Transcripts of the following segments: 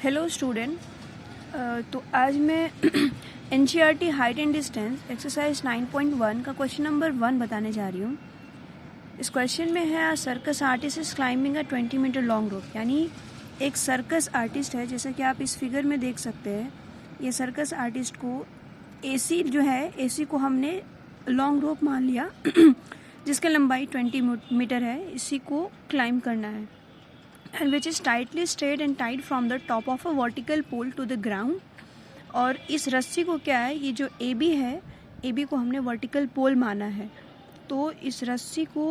Hello student. तो आज मैं NCERT height and distance exercise 9.1 का क्वेश्चन नंबर 1 बताने जा रही हूँ। इस क्वेश्चन में है circus artist is climbing a 20 metre long rope, यानी एक सर्कस आर्टिस्ट है, जैसा कि आप इस फिगर में देख सकते हैं। ये सर्कस आर्टिस्ट को एसी जो है, एसी को हमने लॉन्ग रोप मान लिया जिसकी लंबाई 20 मीटर है, इसी को क्लाइंब करना है। and which is tightly straight and tied from the top of a vertical pole to the ground। और इस रस्सी को क्या है, ये जो AB है, AB को हमने वर्टिकल पोल माना है, तो इस रस्सी को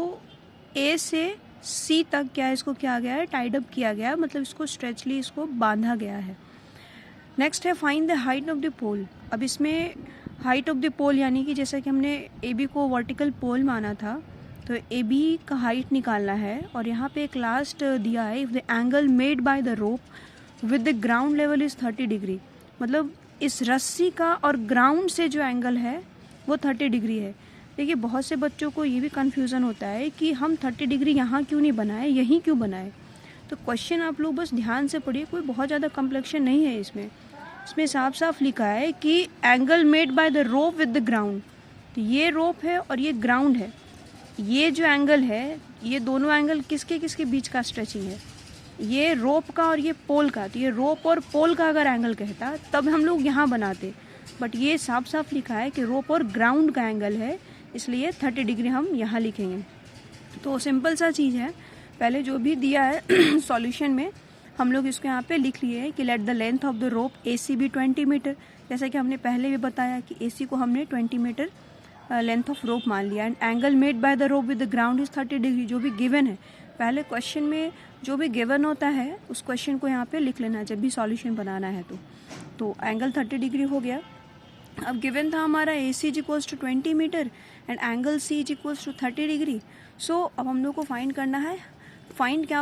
A से C तक क्या है, इसको क्या गया है, टाइड अप किया गया है, मतलब इसको स्ट्रेचली इसको बांधा गया है। नेक्स्ट है find the height of the pole. अब इसमें हाइट ऑफ द पोल यानी कि जैसा कि हमने AB को वर्टिकल पोल माना था, तो ए बी का हाइट निकालना है। और यहाँ पे एक लास्ट दिया है, if the angle made by the rope with the ground level is 30 degree, मतलब इस रस्सी का और ग्राउंड से जो एंगल है वो 30 डिग्री है। देखिए, बहुत से बच्चों को ये भी कन्फ्यूज़न होता है कि हम 30 डिग्री यहाँ क्यों नहीं बनाए, यहीं क्यों बनाए। तो क्वेश्चन आप लोग बस ध्यान से पढ़िए, कोई बहुत ज़्यादा कॉम्प्लेक्शन नहीं है इसमें साफ साफ लिखा है कि angle made by the rope with the ground. तो ये रोप है और ये ग्राउंड है, ये जो एंगल है, ये दोनों एंगल किसके किसके बीच का स्ट्रेचिंग है, ये रोप का और ये पोल का। तो ये रोप और पोल का अगर एंगल कहता तब हम लोग यहाँ बनाते, बट ये साफ साफ लिखा है कि रोप और ग्राउंड का एंगल है, इसलिए 30 डिग्री हम यहाँ लिखेंगे। तो सिंपल सा चीज़ है, पहले जो भी दिया है सॉल्यूशन में हम लोग इसको यहाँ पे लिख लिए हैं कि let the length of the rope AC भी 20 मीटर, जैसा कि हमने पहले भी बताया कि AC को हमने 20 मीटर लेंथ ऑफ रोप मान लिया। And angle made by the rope with the ground is 30 degree, जो भी गिवन है। पहले क्वेश्चन में जो भी गिवन होता है उस क्वेश्चन को यहाँ पे लिख लेना है जब भी सॉल्यूशन बनाना है। तो एंगल 30 डिग्री हो गया। अब गिवन था हमारा AC is equals to 20 meter and angle C is equals to 30 degree. So अब हम लोग को फाइंड करना है, फाइंड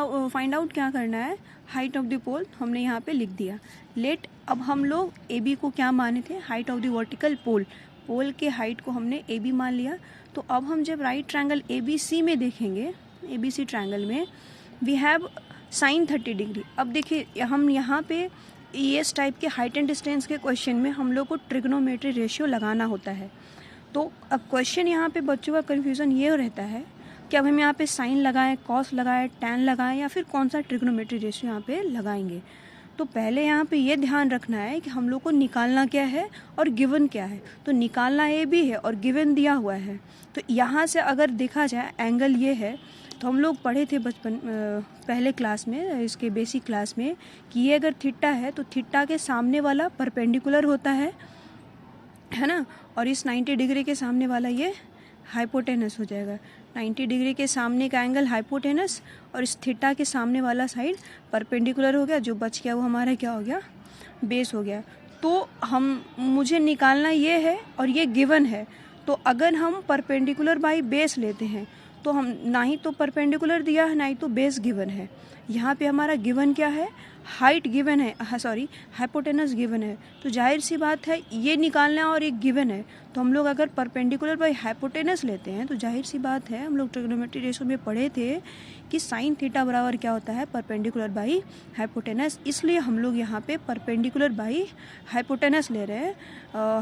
आउट क्या करना है, हाइट ऑफ द पोल हमने यहाँ पे लिख दिया। लेट, अब हम लोग AB को क्या माने थे, height of the vertical pole के हाइट को हमने AB मान लिया। तो अब हम जब राइट ट्रायंगल ABC में देखेंगे, ABC ट्रायंगल में वी हैव साइन 30 डिग्री। अब देखिए, हम यहाँ पे इस टाइप के हाइट एंड डिस्टेंस के क्वेश्चन में हम लोग को ट्रिग्नोमेट्री रेशियो लगाना होता है। तो अब क्वेश्चन यहाँ पे बच्चों का कन्फ्यूज़न ये रहता है कि अब हम यहाँ पे साइन लगाएं, कॉस लगाएं, टैन लगाएं, या फिर कौन सा ट्रिग्नोमेट्री रेशियो यहाँ पे लगाएंगे। तो पहले यहाँ पे ये ध्यान रखना है कि हम लोग को निकालना क्या है और गिवन क्या है। तो निकालना AB है और गिवन दिया हुआ है। तो यहाँ से अगर देखा जाए एंगल ये है, तो हम लोग पढ़े थे बचपन पहले क्लास में, इसके बेसिक क्लास में, कि ये अगर थीटा है तो थीटा के सामने वाला परपेंडिकुलर होता है ना, और इस 90 डिग्री के सामने वाला ये हाइपोटेनस हो जाएगा। 90 डिग्री के सामने का एंगल हाइपोटेनस और इस थीटा के सामने वाला साइड परपेंडिकुलर हो गया। जो बच गया वो हमारा क्या हो गया, बेस हो गया। तो मुझे निकालना ये है और ये गिवन है। तो अगर हम परपेंडिकुलर बाई बेस लेते हैं तो हम ना ही तो परपेंडिकुलर दिया है, ना ही तो बेस गिवन है। यहाँ पे हमारा गिवन क्या है, हाइट गिवन है, हाइपोटेनस गिवन है। तो जाहिर सी बात है ये निकालना और एक गिवन है। तो हम लोग अगर परपेंडिकुलर बाई हाइपोटेनस लेते हैं तो जाहिर सी बात है, हम लोग ट्रिग्नोमेट्री रेशियो में पढ़े थे कि साइन थीटा बराबर क्या होता है, परपेंडिकुलर बाई हाइपोटेनस। इसलिए हम लोग यहाँ पे परपेंडिकुलर बाई हाइपोटेनस ले रहे हैं।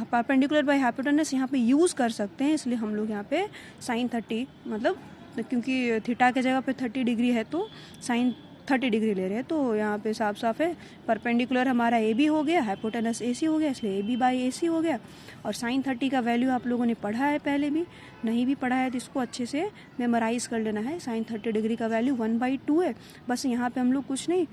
परपेंडिकुलर बाई हाइपोटेनस यहाँ पे यूज़ कर सकते हैं, इसलिए हम लोग यहाँ पे साइन 30, मतलब क्योंकि थीटा के जगह पे 30 डिग्री है तो साइन 30 डिग्री ले रहे हैं। तो यहाँ पे साफ साफ है, परपेंडिकुलर हमारा AB हो गया, हाइपोटेनस AC हो गया, इसलिए AB बाई AC हो गया। और साइन 30 का वैल्यू आप लोगों ने पढ़ा है पहले भी, नहीं भी पढ़ा है तो इसको अच्छे से मेमोराइज़ कर लेना है। साइन 30 डिग्री का वैल्यू 1/2 है। बस यहाँ पे हम लोग कुछ नहीं,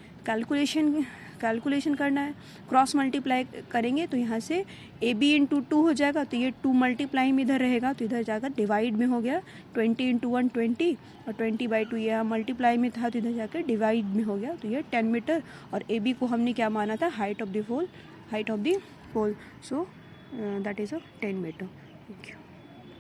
कैलकुलेशन करना है। क्रॉस मल्टीप्लाई करेंगे तो यहाँ से AB × 2 हो जाएगा, तो ये 2 मल्टीप्लाई में इधर रहेगा, तो इधर जाकर डिवाइड में हो गया। 20 × 1 20 और 20/2 ये मल्टीप्लाई में था, तो इधर जाकर डिवाइड में हो गया, तो ये 10 मीटर। और AB को हमने क्या माना था, height of the pole. So that is 10 metre. Thank you.